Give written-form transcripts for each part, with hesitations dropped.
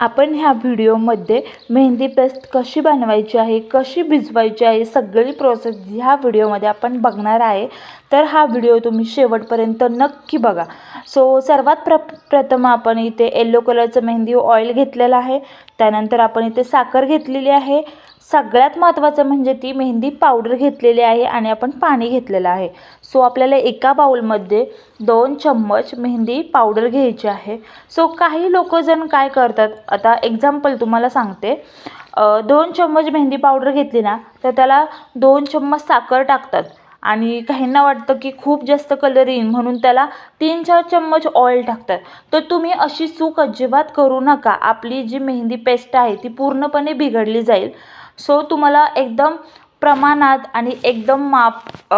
आपण ह्या व्हिडिओमध्ये मेहंदी पेस्ट कशी बनवायची आहे, कशी भिजवायची आहे, सगळी प्रोसेस ह्या व्हिडिओमध्ये आपण बघणार आहे। तर हा व्हिडिओ तुम्ही शेवटपर्यंत नक्की बघा। सो सर्वात प्रथम आपण इथे येलो कलरचं मेहंदी ऑइल घेतलेलं आहे। त्यानंतर आपण इथे साखर घेतलेली आहे। सगळ्यात महत्त्वाचं म्हणजे ती मेहंदी पावडर घेतलेली आहे आणि आपण पाणी घेतलेलं आहे। सो आपल्याला एका बाउलमध्ये 2 चम्मच मेहंदी पावडर घ्यायची आहे। सो काही लोक जण काय करतात, आता एक्झाम्पल तुम्हाला सांगते, 2 चम्मच मेहंदी पावडर घेतली ना तर त्याला 2 चम्मच साखर टाकतात आणि काहींना वाटतं की खूप जास्त कलर येईल म्हणून त्याला 3-4 चम्मच ऑइल टाकतात। तर तुम्ही अशी चूक अजिबात करू नका। आपली जी मेहंदी पेस्ट आहे ती पूर्णपणे बिघडली जाईल। सो तुम्हाला एकदम प्रमाणात आणि एकदम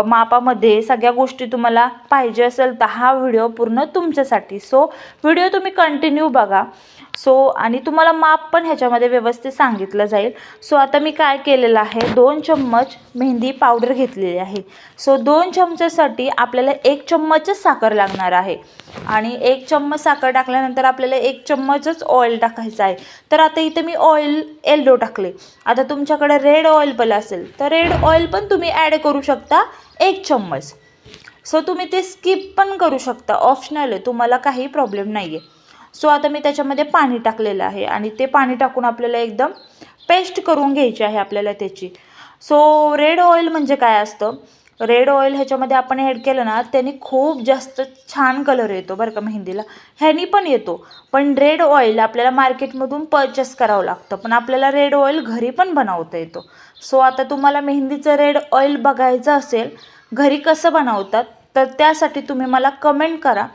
मापामध्ये सगळ्या गोष्टी तुम्हाला पाहिजे असेल तर हा व्हिडिओ पूर्ण तुमच्यासाठी। सो व्हिडिओ तुम्ही कंटिन्यू बघा। सो आणि तुम्हाला माप पण ह्याच्यामध्ये व्यवस्थित सांगितलं जाईल। सो आता मी काय केलेलं आहे, 2 चम्मच मेहंदी पावडर घेतलेली आहे। सो 2 चमच्यासाठी आपल्याला 1 चम्मचच साखर लागणार आहे आणि 1 चम्मच साखर टाकल्यानंतर आपल्याला 1 चम्मचच ऑइल टाकायचं आहे। तर आता इथे मी ऑइल येलो टाकले। आता तुमच्याकडे रेड ऑइल पण असेल तर रेड ऑइल पण तुम्ही ॲड करू शकता 1 चम्मच। सो तुम्ही ते स्किप पण करू शकता, ऑप्शनल आहे, तुम्हाला काही प्रॉब्लेम नाही आहे। सो आता मी त्याच्यामध्ये पाणी टाकलेलं आहे आणि ते पाणी टाकून आपल्याला एकदम पेस्ट करून घ्यायची आहे आपल्याला त्याची। सो रेड ऑइल म्हणजे काय असतं, रेड ऑइल ह्याच्यामध्ये आपण ॲड केलं ना त्याने खूप जास्त छान कलर येतो बरं का मेहंदीला। ह्यानी पण येतो, पण रेड ऑइल आपल्याला मार्केटमधून परचेस करावं लागतं, पण आपल्याला रेड ऑइल घरी पण बनवता येतो। सो आता तुम्हाला मेहंदीचं रेड ऑइल बघायचं असेल घरी कसं बनवतात तर त्यासाठी तुम्ही मला कमेंट करा,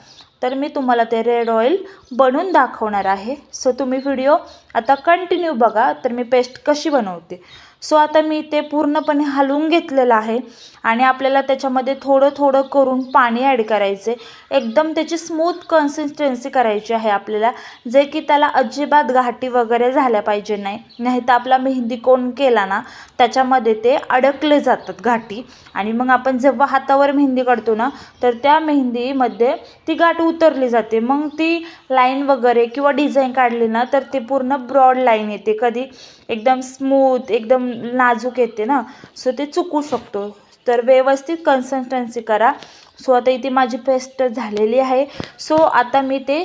तर मी तुम्हाला ते रेड ऑइल बनवून दाखवणार आहे। सो तुम्ही व्हिडिओ आता कंटिन्यू बघा तर मी पेस्ट कशी बनवते। सो आता मी ते पूर्णपणे हलवून घेतलेलं आहे आणि आपल्याला त्याच्यामध्ये थोडं थोडं करून पाणी ॲड करायचे। एकदम त्याची स्मूथ कन्सिस्टन्सी करायची आहे आपल्याला, जे की त्याला अजिबात गाठी वगैरे झाल्या पाहिजे नाही तर आपला मेहंदी कोन केला ना त्याच्यामध्ये ते अडकले जातात गाठी आणि मग आपण जेव्हा हातावर मेहंदी काढतो ना तर त्या मेहंदीमध्ये ती गाठ उतरली जाते। मग ती लाईन वगैरे किंवा डिझाईन काढली ना तर ते पूर्ण ब्रॉड लाईन येते, कधी एकदम स्मूथ एकदम नाजूक येते ना, सो ते चुकू शकतो। तर व्यवस्थित कन्सिस्टन्सी करा। सो आता इथे माझी पेस्ट झालेली आहे। सो आता मी ते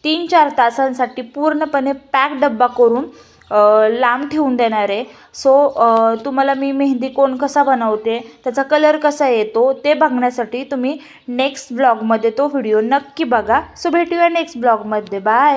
3-4 तासांसाठी पूर्णपणे पॅक डब्बा करून लांब ठेवून देणार आहे। सो तुम्हाला मी मेहंदी कोन कसा बनवते, त्याचा कलर कसा येतो ते बघण्यासाठी तुम्ही नेक्स्ट ब्लॉगमध्ये तो व्हिडिओ नक्की बघा। सो भेटूया नेक्स्ट ब्लॉगमध्ये, बाय।